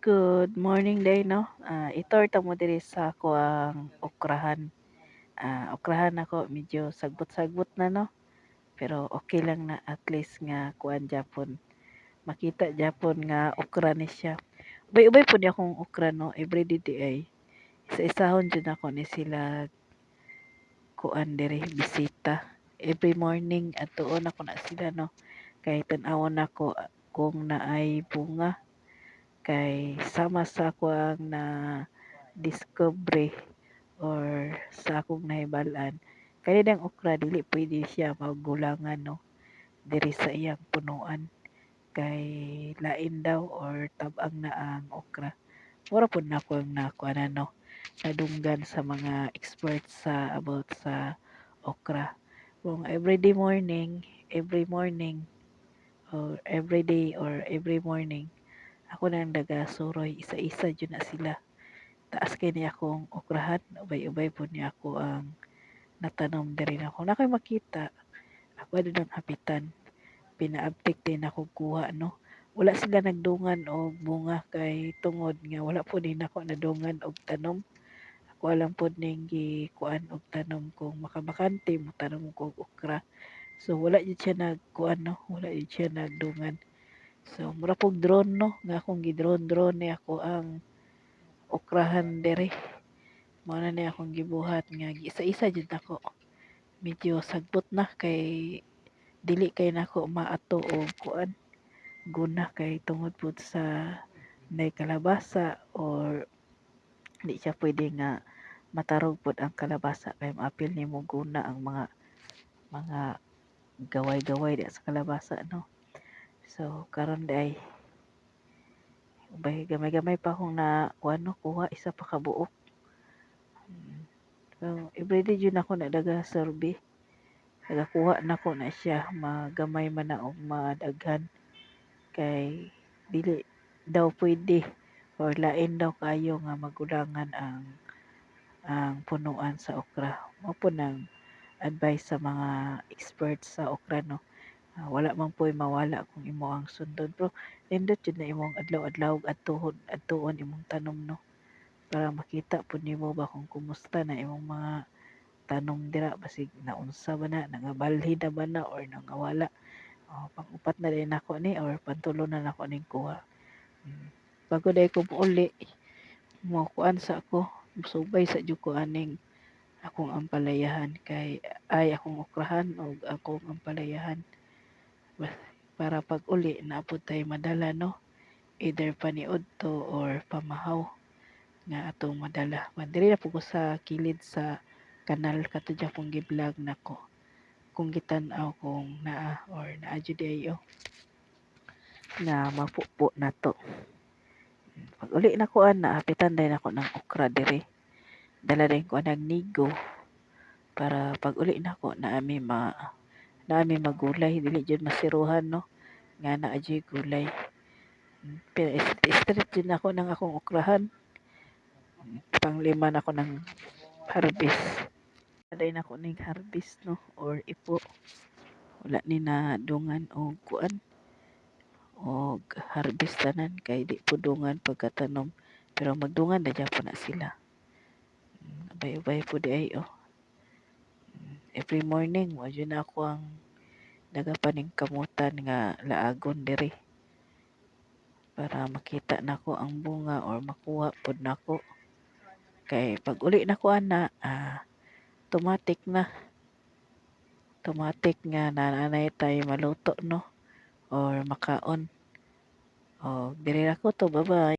Good morning day 'no. Itor ta mo diri sa kuang okrahan. Okrahan ako medyo sagbot-sagbot na 'no, pero okay lang na at least nga kuan gyapon, makita gyapon nga okra ni siya. Ubay-ubay pud ni akong okra 'no, everyday di ay isa-isahon jud ako ni sila kuan diri bisita. Every morning adtuon ako na sila 'no, kay tan-awon nako kung naay bunga. Kay sama sa ako ang na-discover or sa akong nahibal-an, kani dang okra dili puwede siya magulangan 'no, diri sa iyang punuan. Kay lain daw or tab-ang na ang okra. Mura pod na ako nakuanan 'no, nadunggan sa mga experts sa about sa okra. Kung every morning or everyday or every morning, ako nang nagasuroy isa-isa jud na sila. Taas kay ni akong okrahan, ubay-ubay po ni ako ang natanom diri na kung ako'y makita, ako din ang hapitan. Pinaabtik din ako kuha no. Wala sila nagdungan og bunga kay tungod nga wala po din ako nadungan og tanom. Ako alam po ning gikuan og tanom kung makabakante mo tanom ko og okra. So wala jud siya nagkuan no, wala jud siya nagdungan. So mura pog drone no, nga akong gidrone-drone ni ako ang okrahan dere. Mao na ni akong gibuhat nga isa-isa jud nako. Medyo sagbot na kay dili kay nako maato og kuan guna kay tungod pud sa nay kalabasa or di siya pwede nga matarog pud ang kalabasa kay maapil nimo guna ang mga gaway-gaway di sa kalabasa no. So karon day ubay gamay-gamay pa akong na kuan no, kuha isa pa ka buok. So everyday jud ako nadaga-survey. Nagakuha nako na siya magamay man na og madaghan kay dili daw pwede or lain daw kayo nga magulangan ang punuan sa okra. Mao po nang advice sa mga experts sa okra no. Wala man po'y mawala kung imo ang sundon pero nindot jud na imong adlaw-adlaw ug adtuon imong tanom no, para makita pud nimo ba kung kumusta na imong mga tanom dira basig naunsa ba na, nangabalhin na ba na or nangawala. Pang-upat na din nako ni or pantulo na nako ning kuha. Bago day ko uli mo kuan sa ako, subay sa jud ko aning akong ampalayahan kay ay akong okrahan og akong ampalayahan. Para pag uli naapod tay madala no, either paniudto or pamahaw nga atong madala. Diri na po ko sa kilid sa kanal katong akong gi-vlog nako. Kung gitan-aw kung naa or naa jud ayo nga mapupo nato. Pag uli na ko naapitan din ako ng okra diri. Dala din ko nag nigo para pag uli na ko naami magulay dili jud masiruhan no nga naa jud gulay. Pero straight jud nako ng akong okrahan. Panglima na ko ng harvest. Aday na ko ning harvest no or ipo. Wala ni na dungan og kuan og harvest tanan kay di pudungan pagkatanom pero magdungan na gyapon na sila. Ubay-ubay pud ay every morning wa jud na ako ang nagapaningkamutan nga laagon diri para makita nako ang bunga or makuha pud nako. Kay pag uli nako ana automatic nga nanay tay maluto no or makaon. O diri na ko to, bye-bye.